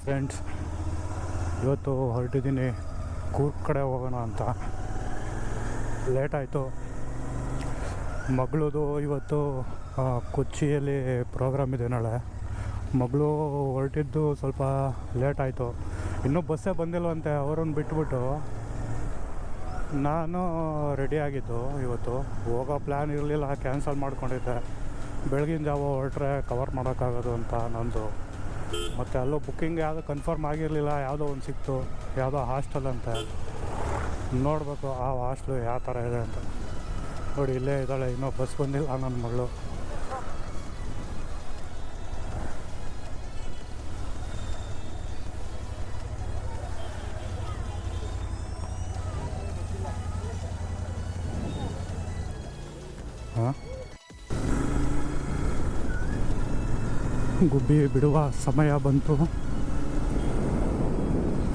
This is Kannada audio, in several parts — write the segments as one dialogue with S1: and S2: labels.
S1: ಫ್ರೆಂಡ್ಸ್, ಇವತ್ತು ಹೊರಟಿದ್ದೀನಿ ಕೂರ್ಗ್ ಕಡೆ ಹೋಗೋಣ ಅಂತ. ಲೇಟ್ ಆಯಿತು. ಮಗಳದು ಇವತ್ತು ಕೊಚ್ಚಿಯಲ್ಲಿ ಪ್ರೋಗ್ರಾಮ್ ಇದೆ ನಾಳೆ. ಮಗಳು ಹೊರಟಿದ್ದು ಸ್ವಲ್ಪ ಲೇಟ್ ಆಯಿತು. ಇನ್ನೂ ಬಸ್ಸೇ ಬಂದಿಲ್ವಂತೆ. ಅವರನ್ನು ಬಿಟ್ಬಿಟ್ಟು ನಾನು ರೆಡಿಯಾಗಿದ್ದು. ಇವತ್ತು ಹೋಗೋ ಪ್ಲ್ಯಾನ್ ಇರಲಿಲ್ಲ, ಕ್ಯಾನ್ಸಲ್ ಮಾಡ್ಕೊಂಡಿದ್ದೆ. ಬೆಳಗಿನ ಜಾವ ಹೊರಟ್ರೆ ಕವರ್ ಮಾಡೋಕ್ಕಾಗೋದು ಅಂತ ನಂದು. ಮತ್ತು ಅಲ್ಲೂ ಬುಕ್ಕಿಂಗ್ ಯಾವುದೋ ಕನ್ಫರ್ಮ್ ಆಗಿರಲಿಲ್ಲ. ಯಾವುದೋ ಒಂದು ಸಿಕ್ತು, ಯಾವುದೋ ಹಾಸ್ಟೆಲ್ ಅಂತ. ನೋಡಬೇಕು ಆ ಹಾಸ್ಟ್ಲು ಯಾವ ಥರ ಇದೆ ಅಂತ. ನೋಡಿ ಇಲ್ಲೇ ಇದ್ದಾಳೆ, ಇನ್ನೂ ಬಸ್ ಬಂದಿಲ್ಲ ನನ್ನ ಮಗಳು. ಹಾಂ, ಗುಬ್ಬಿ ಬಿಡುವ ಸಮಯ ಬಂತು.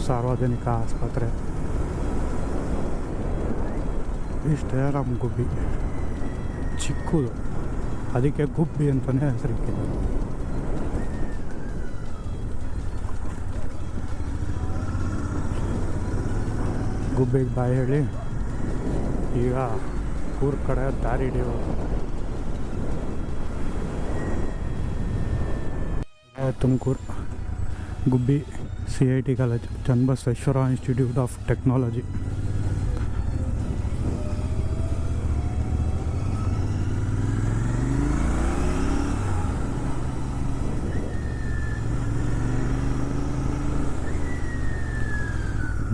S1: ಸಾರ್ವಜನಿಕ ಆಸ್ಪತ್ರೆ ಇಷ್ಟೇ. ನಮ್ಮ ಗುಬ್ಬಿ ಚಿಕ್ಕದು, ಅದಕ್ಕೆ ಗುಬ್ಬಿ ಅಂತಲೇ ಹೆಸರಿಕ್ಕಿದೆ. ಗುಬ್ಬಿಗೆ ಬಾಯಿ ಹೇಳಿ ಈಗ ಕೂರ್ಗ್ ಕಡೆ ದಾರಿ ಹಿಡಿಯೋದು. ತುಮಕೂರು ಗುಬ್ಬಿ CIT college, Channabasaveshwara institute of technology.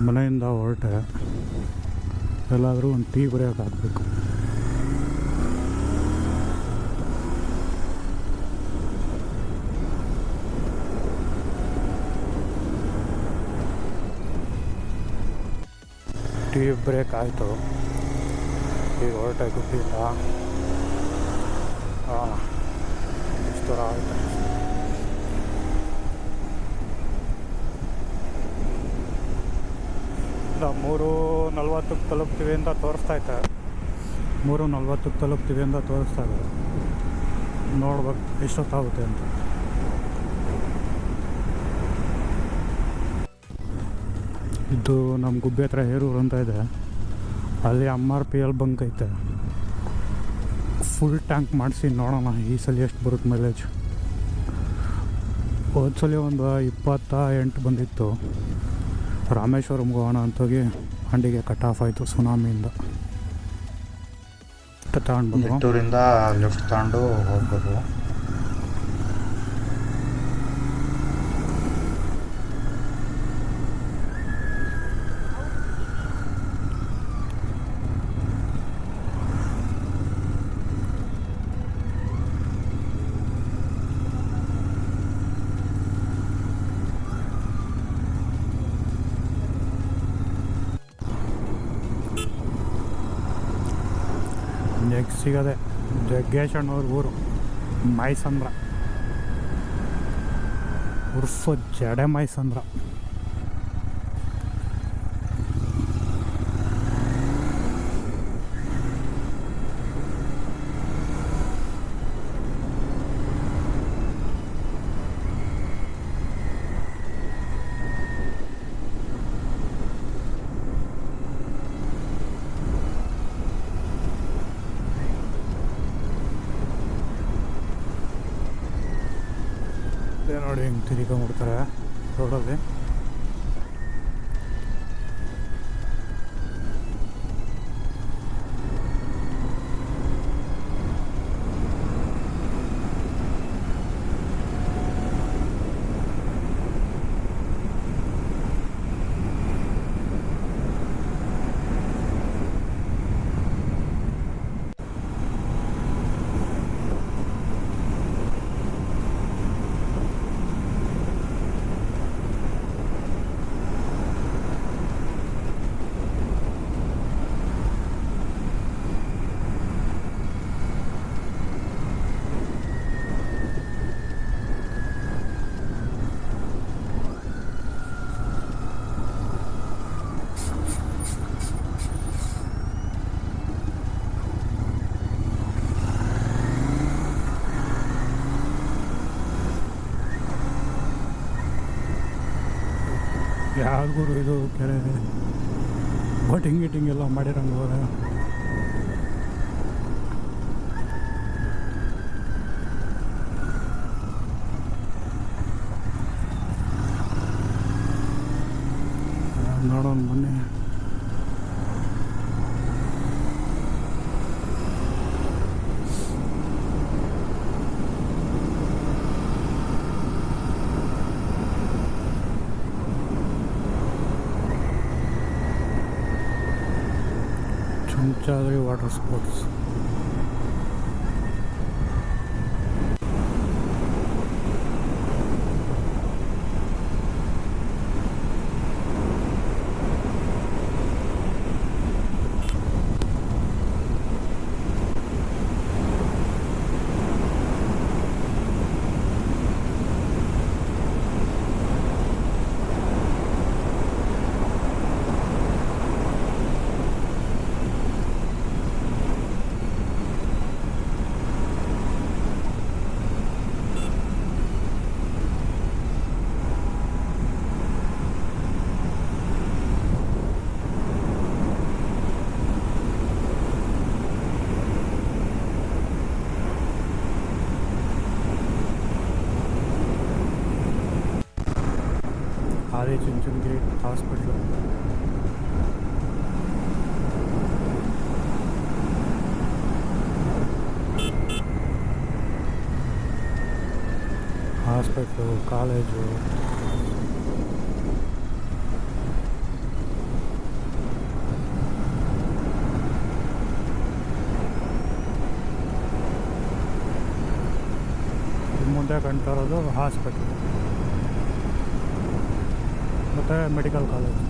S1: ಮನೆಯಿಂದ ಹೊರಟೆ, ಎಲ್ಲಾದರೂ ಒಂದು ಟೀ ಬರೆಯೋಕೆ ಹಾಕಬೇಕು. ಟೀ ಬ್ರೇಕ್ ಆಯಿತು. ಈಗ ಹೊರಟೆ ಗುಬ್ಬಿಂದ. ಇಷ್ಟು ಥರ ಆಯಿತು. ಇಲ್ಲ, 3:40 ತಲುಪ್ತೀವಿ ಅಂತ ತೋರಿಸ್ತೈತೆ. 3:40 ತಲುಪ್ತೀವಿ ಅಂತ ತೋರಿಸ್ತಾ ಇದೆ. ನೋಡ್ಬೇಕು ಎಷ್ಟೊತ್ತಾಗುತ್ತೆ ಅಂತ. ಇದು ನಮ್ಮ ಗುಬ್ಬಿ ಹತ್ರ ಹೇರೂರು ಅಂತ ಇದೆ. ಅಲ್ಲಿ MRPL ಬಂಕ್ ಐತೆ. ಫುಲ್ ಟ್ಯಾಂಕ್ ಮಾಡಿಸಿ ನೋಡೋಣ ಈ ಸಲ ಎಷ್ಟು ಬರುತ್ತೆ ಮೈಲೇಜ್. ಹೋದ್ಸಲಿ ಒಂದು 28 ಬಂದಿತ್ತು. ರಾಮೇಶ್ವರಂಗೆ ಹೋಗೋಣ ಅಂತೋಗಿ ಹಂಡಿಗೆ ಕಟ್ ಆಫ್ ಆಯಿತು ಸುನಾಮಿಯಿಂದ. ತಗೊಂಡು
S2: ನಿಟ್ಟೂರಿಂದ ಲೆಫ್ಟ್ ತಗೊಂಡು ಹೋಗ್ಬೋದು.
S1: ನೆಕ್ಸ್ಟ್ ಸಿಗೋದೆ ಜಗ್ಗೇಶಣ್ಣವ್ರ ಊರು ಮೈಸಂದ್ರ, ಉರ್ಫ್ ಜಡೆ ಮೈಸಂದ್ರ. ನೋಡಿ ಹಿಂಗೆ ತಿರ್ಕೊಂಡ್ಬಿಡ್ತಾರೆ ರೋಡಲ್ಲಿ. ಯಾರಿಗೂ ಇದು ಕೆರೆ ಬೋಟಿಂಗ್ ಗೀಟಿಂಗ್ ಎಲ್ಲ ಮಾಡಿರಂಗೆ ಹೋದ. ನೋಡೋಣ ಮೊನ್ನೆ Chunchadri water sports. Chunchanagiri hospital. Hospital, college, ಮುಂದೆ ಕಾಣ್ತಾ ಇರೋದು ಹಾಸ್ಪಿಟ್ಲು ಮತ್ತು ಮೆಡಿಕಲ್ ಕಾಲೇಜ್.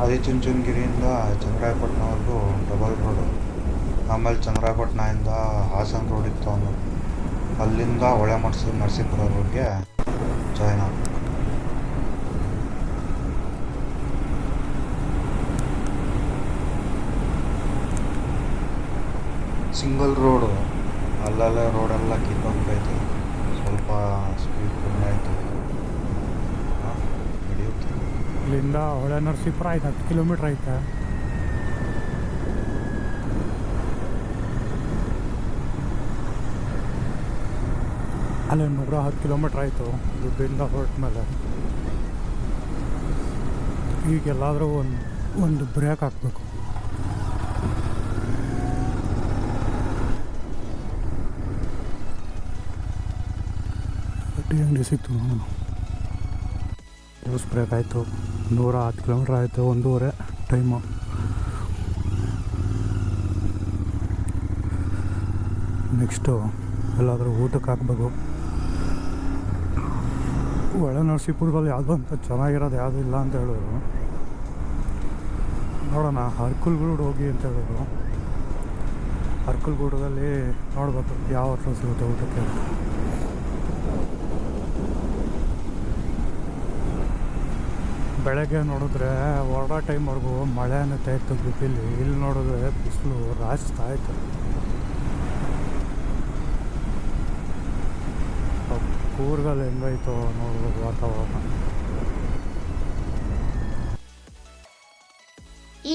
S2: ಆದಿಚುಂಚನಗಿರಿಯಿಂದ ಚನ್ನರಾಯಪಟ್ಟಣವರೆಗೂ ಡಬಲ್ ರೋಡು. ಆಮೇಲೆ ಚನ್ನರಾಯಪಟ್ಟಣದಿಂದ ಹಾಸನ ರೋಡ್ ಇತ್ತು ಅವನು, ಅಲ್ಲಿಂದ ಹೊಳೆಮಠ ನರಸೀಪುರ ರೋಡ್ಗೆ ಜಾಯ್ನ್ ಆಗ. ಸಿಂಗಲ್ ರೋಡು, ಅಲ್ಲಲ್ಲೇ ರೋಡೆಲ್ಲ ಕಿತ್ತೋಗ್ತೈತೆ, ಸ್ವಲ್ಪ ಸ್ಪೀಡ್ ಕಮ್ಮಿ ಆಯಿತು, ನಡೆಯುತ್ತೆ.
S1: ಇಲ್ಲಿಂದ ಹೊಳೆ ನರಸೀಪುರ ಆಯ್ತು 10 ಕಿಲೋಮೀಟ್ರ್ ಐತೆ. ಅಲ್ಲಿ 110 ಕಿಲೋಮೀಟ್ರ್ ಆಯಿತು ದುಡ್ಡಿಂದ ಹೊರಟ ಮೇಲೆ. ಈಗೆಲ್ಲಾದರೂ ಒಂದು ಬ್ರೇಕ್ ಹಾಕಬೇಕು. ಟೀ ಅಂಗಡಿ ಸಿಕ್ತು. ನ್ಯೂಸ್ ಬ್ರೇಕ್ ಆಯಿತು. 110 ಕಿಲೋಮೀಟ್ರ್ ಆಯಿತು, 1:30 ಟೈಮು. ನೆಕ್ಸ್ಟು ಎಲ್ಲಾದರೂ ಊಟಕ್ಕೆ ಹಾಕ್ಬೇಕು. ಒಳ ನರಸೀಪುರದಲ್ಲಿ ಯಾವುದೋ ಅಂತ ಚೆನ್ನಾಗಿರೋದು ಯಾವುದೂ ಇಲ್ಲ ಅಂತ ಹೇಳಿದ್ರು. ನೋಡೋಣ, ಅರ್ಕಲ್ಗೂಡು ಹೋಗಿ ಅಂತ ಹೇಳಿದ್ರು. ಅರ್ಕಲ್ಗೂಡದಲ್ಲಿ ನೋಡ್ಬೇಕು ಯಾವ ಹೋಟ್ಲು ಸಿಗುತ್ತೆ ಊಟಕ್ಕೆ. ಬೆಳಗ್ಗೆ ನೋಡಿದ್ರೆ ಹೊರಡೋ ಟೈಮ್ವರೆಗೂ ಮಳೆ ಅನ್ನತ್ತೆ ಇತ್ತು ಗ್ರಿಪ್ಪಲ್ಲಿ. ಇಲ್ಲಿ ನೋಡಿದ್ರೆ ಬಿಸಿಲು ರಾಚ್ತಾ ಇತ್ತು. ಕೂರ್ಗಲ್ಲಿ ಹೆಂಗಾಯ್ತು ನೋಡ್ಬೇಕು ವಾತಾವರಣ.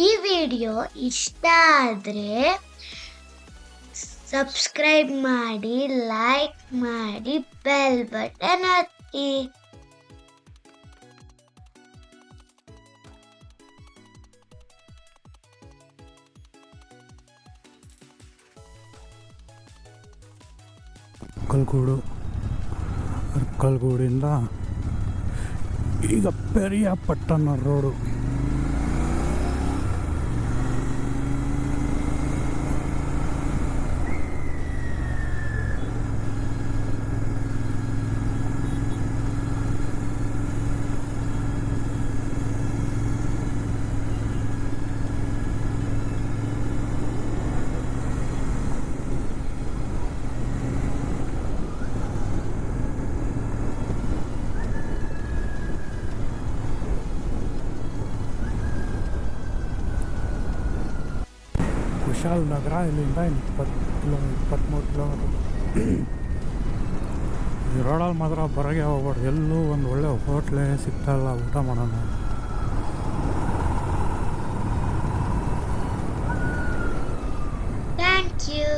S3: ಈ ವಿಡಿಯೋ ಇಷ್ಟ ಆದರೆ ಸಬ್ಸ್ಕ್ರೈಬ್ ಮಾಡಿ, ಲೈಕ್ ಮಾಡಿ, ಬೆಲ್ ಬಟನ್ ಒತ್ತಿ.
S1: ಅರ್ಕಲ್ಗೂಡಿಂದ ಈಗ ಪೆರಿಯಾಪಟ್ಟಣ ರೋಡು. ಕುಶಾಲ್ ನಗರ ಇಲ್ಲಿಂದ 23 ಕಿಲೋಮೀಟರ್. ಈ ರೋಡಲ್ಲಿ ಮಾತ್ರ ಹೊರಗೆ ಹೋಗ್ಬಾರ್ದು. ಎಲ್ಲೂ ಒಂದು ಒಳ್ಳೆ ಹೋಟ್ಲೇ ಸಿಗ್ತಾಯಿಲ್ಲ ಊಟ ಮಾಡೋಣ.
S3: Thank you.